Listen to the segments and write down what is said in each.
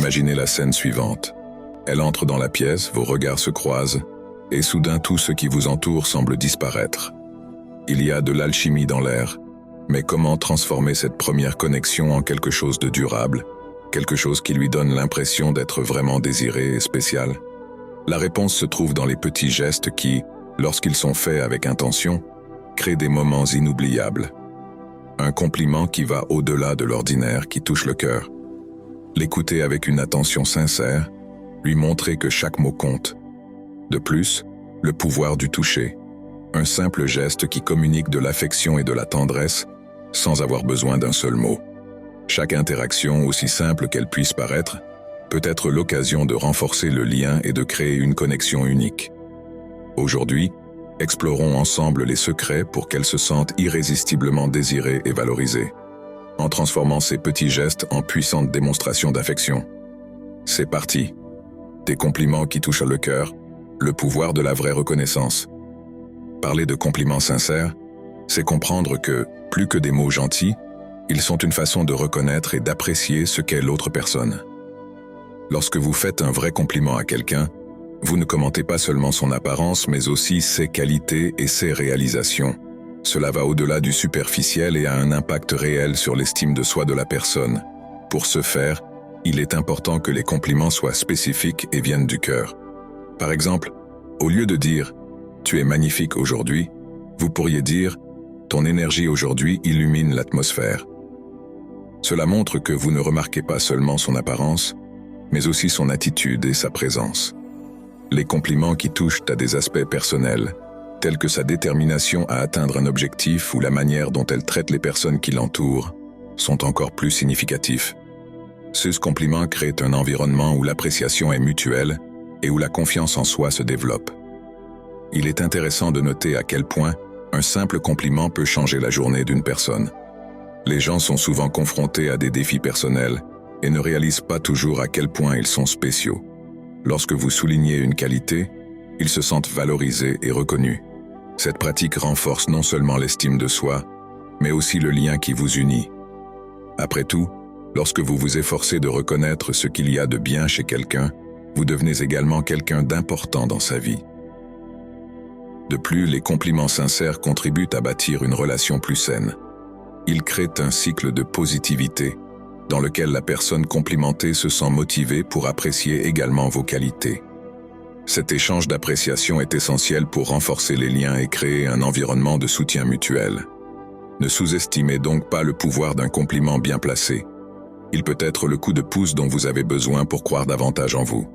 Imaginez la scène suivante. Elle entre dans la pièce, vos regards se croisent, et soudain tout ce qui vous entoure semble disparaître. Il y a de l'alchimie dans l'air, mais comment transformer cette première connexion en quelque chose de durable, quelque chose qui lui donne l'impression d'être vraiment désiré et spécial? La réponse se trouve dans les petits gestes qui, lorsqu'ils sont faits avec intention, créent des moments inoubliables. Un compliment qui va au-delà de l'ordinaire, qui touche le cœur. L'écouter avec une attention sincère, lui montrer que chaque mot compte. De plus, le pouvoir du toucher. Un simple geste qui communique de l'affection et de la tendresse sans avoir besoin d'un seul mot. Chaque interaction, aussi simple qu'elle puisse paraître, peut être l'occasion de renforcer le lien et de créer une connexion unique. Aujourd'hui, explorons ensemble les secrets pour qu'elle se sente irrésistiblement désirée et valorisée, en transformant ces petits gestes en puissantes démonstrations d'affection. C'est parti. Des compliments qui touchent le cœur, le pouvoir de la vraie reconnaissance. Parler de compliments sincères, c'est comprendre que, plus que des mots gentils, ils sont une façon de reconnaître et d'apprécier ce qu'est l'autre personne. Lorsque vous faites un vrai compliment à quelqu'un, vous ne commentez pas seulement son apparence, mais aussi ses qualités et ses réalisations. Cela va au-delà du superficiel et a un impact réel sur l'estime de soi de la personne. Pour ce faire, il est important que les compliments soient spécifiques et viennent du cœur. Par exemple, au lieu de dire « Tu es magnifique aujourd'hui », vous pourriez dire « Ton énergie aujourd'hui illumine l'atmosphère ». Cela montre que vous ne remarquez pas seulement son apparence, mais aussi son attitude et sa présence. Les compliments qui touchent à des aspects personnels, tels que sa détermination à atteindre un objectif ou la manière dont elle traite les personnes qui l'entourent, sont encore plus significatifs. Ce compliment crée un environnement où l'appréciation est mutuelle et où la confiance en soi se développe. Il est intéressant de noter à quel point un simple compliment peut changer la journée d'une personne. Les gens sont souvent confrontés à des défis personnels et ne réalisent pas toujours à quel point ils sont spéciaux. Lorsque vous soulignez une qualité, ils se sentent valorisés et reconnus. Cette pratique renforce non seulement l'estime de soi, mais aussi le lien qui vous unit. Après tout, lorsque vous vous efforcez de reconnaître ce qu'il y a de bien chez quelqu'un, vous devenez également quelqu'un d'important dans sa vie. De plus, les compliments sincères contribuent à bâtir une relation plus saine. Ils créent un cycle de positivité, dans lequel la personne complimentée se sent motivée pour apprécier également vos qualités. Cet échange d'appréciation est essentiel pour renforcer les liens et créer un environnement de soutien mutuel. Ne sous-estimez donc pas le pouvoir d'un compliment bien placé. Il peut être le coup de pouce dont vous avez besoin pour croire davantage en vous.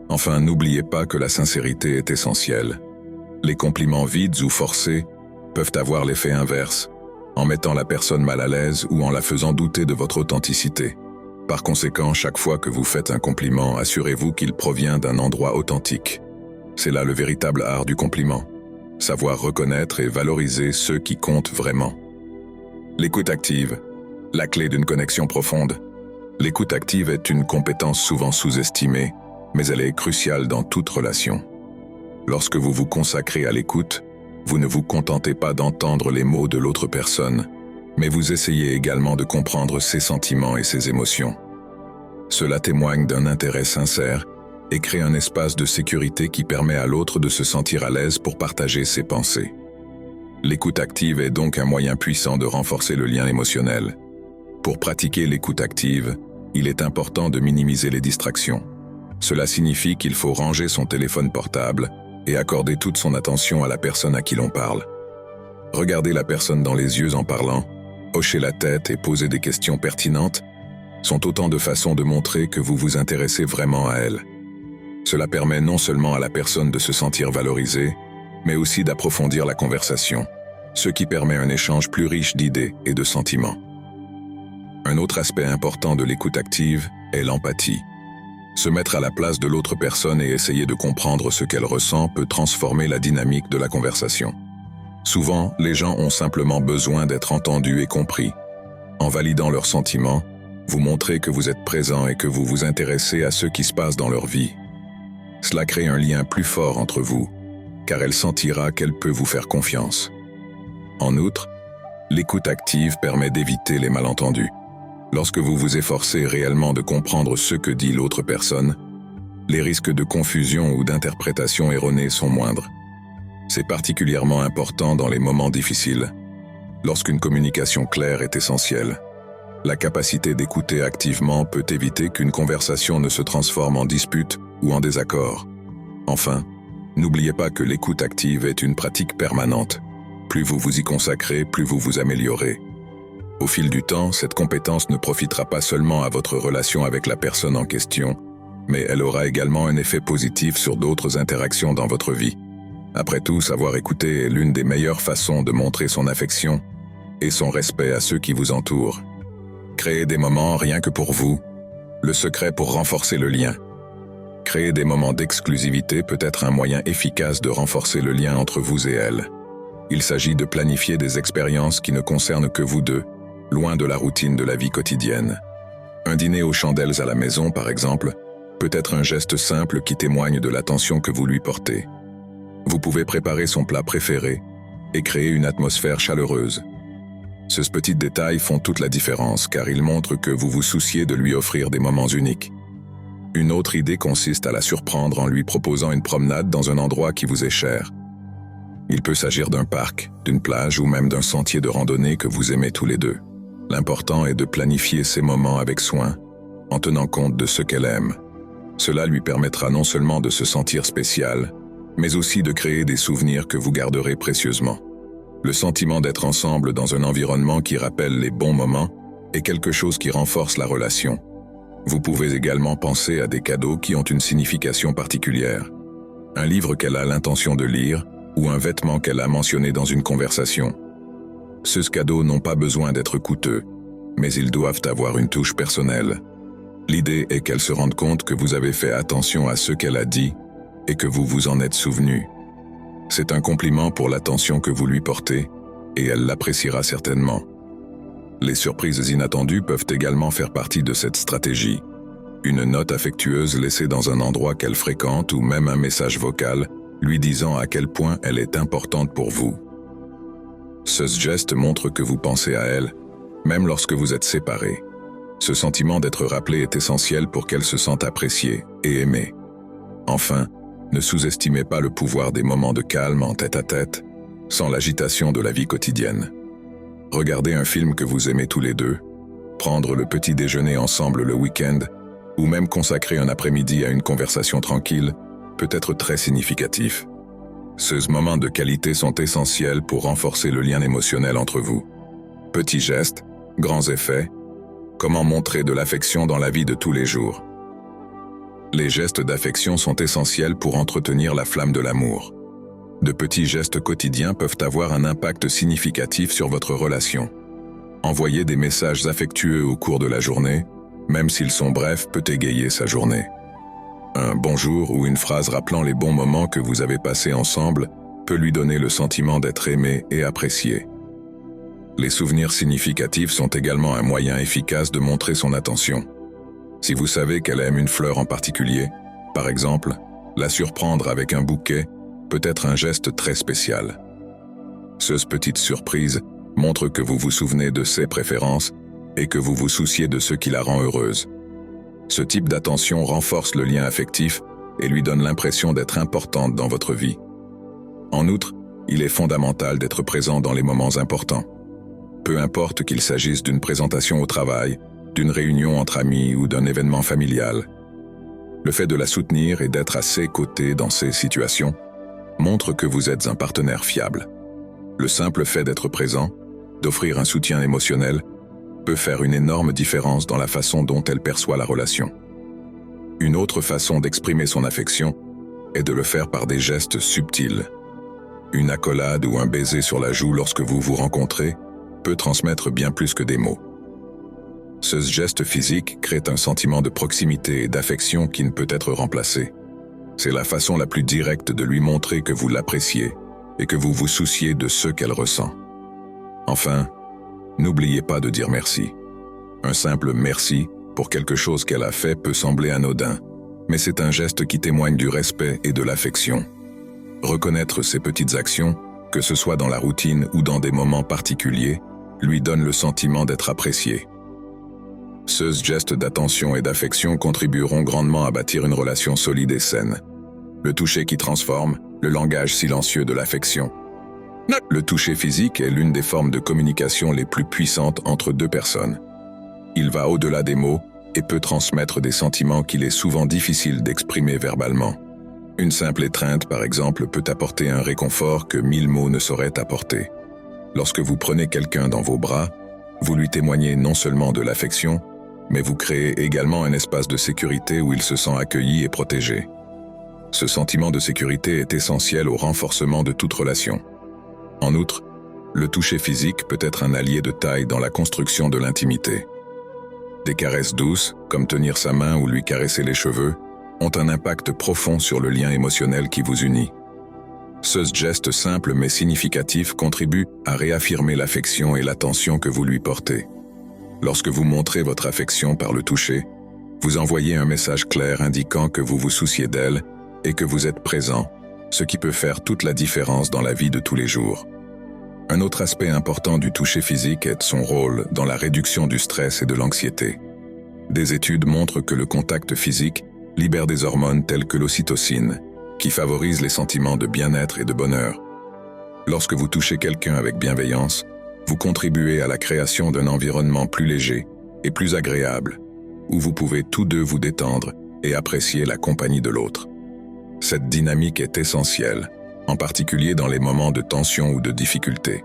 Enfin, n'oubliez pas que la sincérité est essentielle. Les compliments vides ou forcés peuvent avoir l'effet inverse, en mettant la personne mal à l'aise ou en la faisant douter de votre authenticité. Par conséquent, chaque fois que vous faites un compliment, assurez-vous qu'il provient d'un endroit authentique. C'est là le véritable art du compliment. Savoir reconnaître et valoriser ceux qui comptent vraiment. L'écoute active, la clé d'une connexion profonde. L'écoute active est une compétence souvent sous-estimée, mais elle est cruciale dans toute relation. Lorsque vous vous consacrez à l'écoute, vous ne vous contentez pas d'entendre les mots de l'autre personne, mais vous essayez également de comprendre ses sentiments et ses émotions. Cela témoigne d'un intérêt sincère et crée un espace de sécurité qui permet à l'autre de se sentir à l'aise pour partager ses pensées. L'écoute active est donc un moyen puissant de renforcer le lien émotionnel. Pour pratiquer l'écoute active, il est important de minimiser les distractions. Cela signifie qu'il faut ranger son téléphone portable et accorder toute son attention à la personne à qui l'on parle. Regarder la personne dans les yeux en parlant, hocher la tête et poser des questions pertinentes sont autant de façons de montrer que vous vous intéressez vraiment à elle. Cela permet non seulement à la personne de se sentir valorisée, mais aussi d'approfondir la conversation, ce qui permet un échange plus riche d'idées et de sentiments. Un autre aspect important de l'écoute active est l'empathie. Se mettre à la place de l'autre personne et essayer de comprendre ce qu'elle ressent peut transformer la dynamique de la conversation. Souvent, les gens ont simplement besoin d'être entendus et compris. En validant leurs sentiments, vous montrez que vous êtes présent et que vous vous intéressez à ce qui se passe dans leur vie. Cela crée un lien plus fort entre vous, car elle sentira qu'elle peut vous faire confiance. En outre, l'écoute active permet d'éviter les malentendus. Lorsque vous vous efforcez réellement de comprendre ce que dit l'autre personne, les risques de confusion ou d'interprétation erronée sont moindres. C'est particulièrement important dans les moments difficiles, lorsqu'une communication claire est essentielle. La capacité d'écouter activement peut éviter qu'une conversation ne se transforme en dispute ou en désaccord. Enfin, n'oubliez pas que l'écoute active est une pratique permanente. Plus vous vous y consacrez, plus vous vous améliorez. Au fil du temps, cette compétence ne profitera pas seulement à votre relation avec la personne en question, mais elle aura également un effet positif sur d'autres interactions dans votre vie. Après tout, savoir écouter est l'une des meilleures façons de montrer son affection et son respect à ceux qui vous entourent. Créez des moments rien que pour vous, le secret pour renforcer le lien. Créer des moments d'exclusivité peut être un moyen efficace de renforcer le lien entre vous et elle. Il s'agit de planifier des expériences qui ne concernent que vous deux, loin de la routine de la vie quotidienne. Un dîner aux chandelles à la maison, par exemple, peut être un geste simple qui témoigne de l'attention que vous lui portez. Vous pouvez préparer son plat préféré et créer une atmosphère chaleureuse. Ces petits détails font toute la différence car ils montrent que vous vous souciez de lui offrir des moments uniques. Une autre idée consiste à la surprendre en lui proposant une promenade dans un endroit qui vous est cher. Il peut s'agir d'un parc, d'une plage ou même d'un sentier de randonnée que vous aimez tous les deux. L'important est de planifier ces moments avec soin, en tenant compte de ce qu'elle aime. Cela lui permettra non seulement de se sentir spécial, mais aussi de créer des souvenirs que vous garderez précieusement. Le sentiment d'être ensemble dans un environnement qui rappelle les bons moments est quelque chose qui renforce la relation. Vous pouvez également penser à des cadeaux qui ont une signification particulière. Un livre qu'elle a l'intention de lire ou un vêtement qu'elle a mentionné dans une conversation. Ces cadeaux n'ont pas besoin d'être coûteux, mais ils doivent avoir une touche personnelle. L'idée est qu'elle se rende compte que vous avez fait attention à ce qu'elle a dit et que vous vous en êtes souvenu. C'est un compliment pour l'attention que vous lui portez et elle l'appréciera certainement. Les surprises inattendues peuvent également faire partie de cette stratégie. Une note affectueuse laissée dans un endroit qu'elle fréquente ou même un message vocal lui disant à quel point elle est importante pour vous. Ce geste montre que vous pensez à elle, même lorsque vous êtes séparés. Ce sentiment d'être rappelé est essentiel pour qu'elle se sente appréciée et aimée. Enfin, ne sous-estimez pas le pouvoir des moments de calme en tête-à-tête, sans l'agitation de la vie quotidienne. Regardez un film que vous aimez tous les deux, prendre le petit déjeuner ensemble le week-end, ou même consacrer un après-midi à une conversation tranquille, peut être très significatif. Ces moments de qualité sont essentiels pour renforcer le lien émotionnel entre vous. Petits gestes, grands effets, comment montrer de l'affection dans la vie de tous les jours. Les gestes d'affection sont essentiels pour entretenir la flamme de l'amour. De petits gestes quotidiens peuvent avoir un impact significatif sur votre relation. Envoyer des messages affectueux au cours de la journée, même s'ils sont brefs, peut égayer sa journée. Un bonjour ou une phrase rappelant les bons moments que vous avez passés ensemble peut lui donner le sentiment d'être aimé et apprécié. Les souvenirs significatifs sont également un moyen efficace de montrer son attention. Si vous savez qu'elle aime une fleur en particulier, par exemple, la surprendre avec un bouquet peut être un geste très spécial. Ces petites surprises montrent que vous vous souvenez de ses préférences et que vous vous souciez de ce qui la rend heureuse. Ce type d'attention renforce le lien affectif et lui donne l'impression d'être importante dans votre vie. En outre, il est fondamental d'être présent dans les moments importants. Peu importe qu'il s'agisse d'une présentation au travail, d'une réunion entre amis ou d'un événement familial. Le fait de la soutenir et d'être à ses côtés dans ces situations montre que vous êtes un partenaire fiable. Le simple fait d'être présent, d'offrir un soutien émotionnel, peut faire une énorme différence dans la façon dont elle perçoit la relation. Une autre façon d'exprimer son affection est de le faire par des gestes subtils. Une accolade ou un baiser sur la joue lorsque vous vous rencontrez peut transmettre bien plus que des mots. Ce geste physique crée un sentiment de proximité et d'affection qui ne peut être remplacé. C'est la façon la plus directe de lui montrer que vous l'appréciez et que vous vous souciez de ce qu'elle ressent. Enfin, n'oubliez pas de dire merci. Un simple merci pour quelque chose qu'elle a fait peut sembler anodin, mais c'est un geste qui témoigne du respect et de l'affection. Reconnaître ces petites actions, que ce soit dans la routine ou dans des moments particuliers, lui donne le sentiment d'être apprécié. Ces gestes d'attention et d'affection contribueront grandement à bâtir une relation solide et saine. Le toucher qui transforme, le langage silencieux de l'affection. Le toucher physique est l'une des formes de communication les plus puissantes entre deux personnes. Il va au-delà des mots et peut transmettre des sentiments qu'il est souvent difficile d'exprimer verbalement. Une simple étreinte, par exemple, peut apporter un réconfort que 1000 mots ne sauraient apporter. Lorsque vous prenez quelqu'un dans vos bras, vous lui témoignez non seulement de l'affection, mais vous créez également un espace de sécurité où il se sent accueilli et protégé. Ce sentiment de sécurité est essentiel au renforcement de toute relation. En outre, le toucher physique peut être un allié de taille dans la construction de l'intimité. Des caresses douces, comme tenir sa main ou lui caresser les cheveux, ont un impact profond sur le lien émotionnel qui vous unit. Ce geste simple mais significatif contribue à réaffirmer l'affection et l'attention que vous lui portez. Lorsque vous montrez votre affection par le toucher, vous envoyez un message clair indiquant que vous vous souciez d'elle et que vous êtes présent, ce qui peut faire toute la différence dans la vie de tous les jours. Un autre aspect important du toucher physique est son rôle dans la réduction du stress et de l'anxiété. Des études montrent que le contact physique libère des hormones telles que l'ocytocine, qui favorisent les sentiments de bien-être et de bonheur. Lorsque vous touchez quelqu'un avec bienveillance, vous contribuez à la création d'un environnement plus léger et plus agréable, où vous pouvez tous deux vous détendre et apprécier la compagnie de l'autre. Cette dynamique est essentielle, en particulier dans les moments de tension ou de difficulté.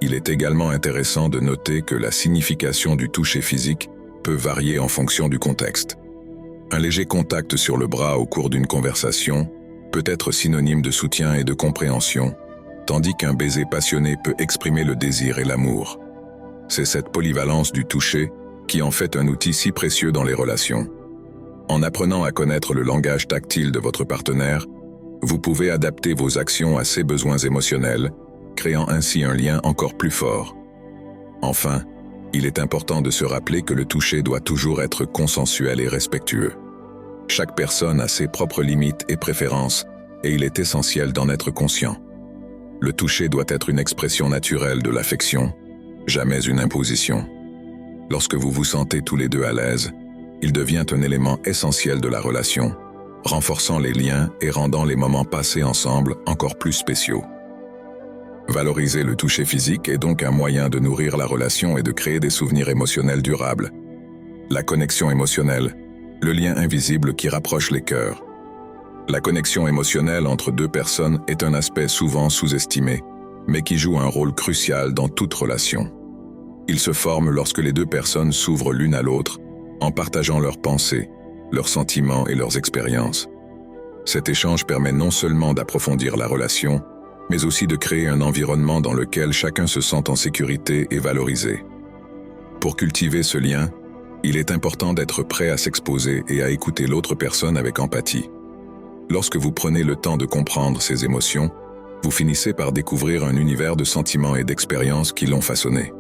Il est également intéressant de noter que la signification du toucher physique peut varier en fonction du contexte. Un léger contact sur le bras au cours d'une conversation peut être synonyme de soutien et de compréhension, tandis qu'un baiser passionné peut exprimer le désir et l'amour. C'est cette polyvalence du toucher qui en fait un outil si précieux dans les relations. En apprenant à connaître le langage tactile de votre partenaire, vous pouvez adapter vos actions à ses besoins émotionnels, créant ainsi un lien encore plus fort. Enfin, il est important de se rappeler que le toucher doit toujours être consensuel et respectueux. Chaque personne a ses propres limites et préférences, et il est essentiel d'en être conscient. Le toucher doit être une expression naturelle de l'affection, jamais une imposition. Lorsque vous vous sentez tous les deux à l'aise, il devient un élément essentiel de la relation, renforçant les liens et rendant les moments passés ensemble encore plus spéciaux. Valoriser le toucher physique est donc un moyen de nourrir la relation et de créer des souvenirs émotionnels durables. La connexion émotionnelle, le lien invisible qui rapproche les cœurs. La connexion émotionnelle entre deux personnes est un aspect souvent sous-estimé, mais qui joue un rôle crucial dans toute relation. Il se forme lorsque les deux personnes s'ouvrent l'une à l'autre, en partageant leurs pensées, leurs sentiments et leurs expériences. Cet échange permet non seulement d'approfondir la relation, mais aussi de créer un environnement dans lequel chacun se sent en sécurité et valorisé. Pour cultiver ce lien, il est important d'être prêt à s'exposer et à écouter l'autre personne avec empathie. Lorsque vous prenez le temps de comprendre ses émotions, vous finissez par découvrir un univers de sentiments et d'expériences qui l'ont façonné.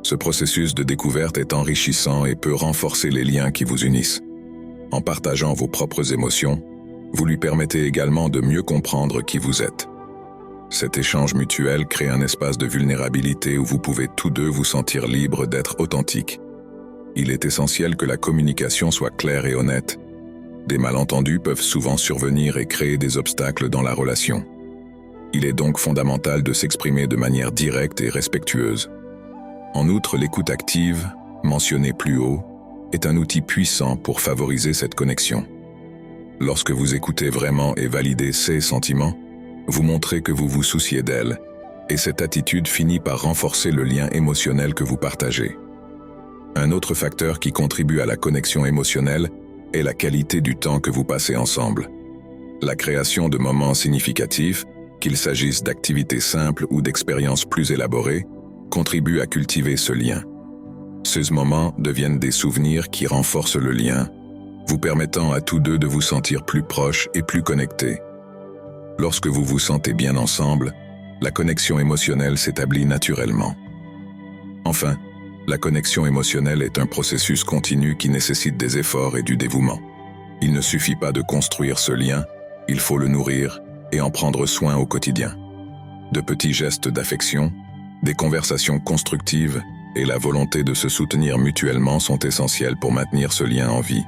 Ce processus de découverte est enrichissant et peut renforcer les liens qui vous unissent. En partageant vos propres émotions, vous lui permettez également de mieux comprendre qui vous êtes. Cet échange mutuel crée un espace de vulnérabilité où vous pouvez tous deux vous sentir libres d'être authentiques. Il est essentiel que la communication soit claire et honnête. Des malentendus peuvent souvent survenir et créer des obstacles dans la relation. Il est donc fondamental de s'exprimer de manière directe et respectueuse. En outre, l'écoute active, mentionnée plus haut, est un outil puissant pour favoriser cette connexion. Lorsque vous écoutez vraiment et validez ses sentiments, vous montrez que vous vous souciez d'elle, et cette attitude finit par renforcer le lien émotionnel que vous partagez. Un autre facteur qui contribue à la connexion émotionnelle est la qualité du temps que vous passez ensemble. La création de moments significatifs, qu'il s'agisse d'activités simples ou d'expériences plus élaborées, contribue à cultiver ce lien. Ces moments deviennent des souvenirs qui renforcent le lien, vous permettant à tous deux de vous sentir plus proches et plus connectés. Lorsque vous vous sentez bien ensemble, la connexion émotionnelle s'établit naturellement. Enfin, la connexion émotionnelle est un processus continu qui nécessite des efforts et du dévouement. Il ne suffit pas de construire ce lien, il faut le nourrir et en prendre soin au quotidien. De petits gestes d'affection, des conversations constructives et la volonté de se soutenir mutuellement sont essentiels pour maintenir ce lien en vie.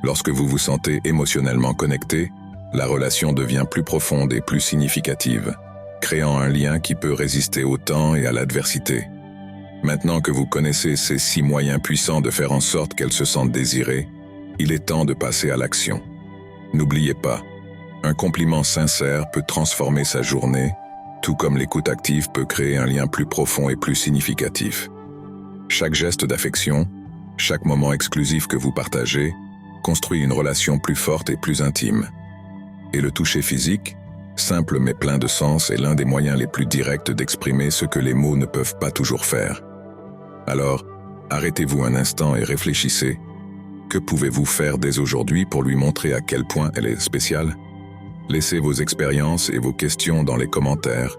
Lorsque vous vous sentez émotionnellement connecté, la relation devient plus profonde et plus significative, créant un lien qui peut résister au temps et à l'adversité. Maintenant que vous connaissez ces 6 moyens puissants de faire en sorte qu'elle se sente désirée, il est temps de passer à l'action. N'oubliez pas, un compliment sincère peut transformer sa journée, tout comme l'écoute active peut créer un lien plus profond et plus significatif. Chaque geste d'affection, chaque moment exclusif que vous partagez, construit une relation plus forte et plus intime. Et le toucher physique, simple mais plein de sens, est l'un des moyens les plus directs d'exprimer ce que les mots ne peuvent pas toujours faire. Alors, arrêtez-vous un instant et réfléchissez. Que pouvez-vous faire dès aujourd'hui pour lui montrer à quel point elle est spéciale? Laissez vos expériences et vos questions dans les commentaires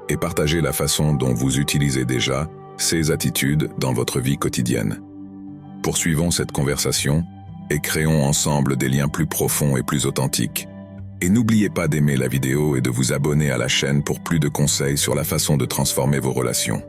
et partagez la façon dont vous utilisez déjà ces attitudes dans votre vie quotidienne. Poursuivons cette conversation et créons ensemble des liens plus profonds et plus authentiques. Et n'oubliez pas d'aimer la vidéo et de vous abonner à la chaîne pour plus de conseils sur la façon de transformer vos relations.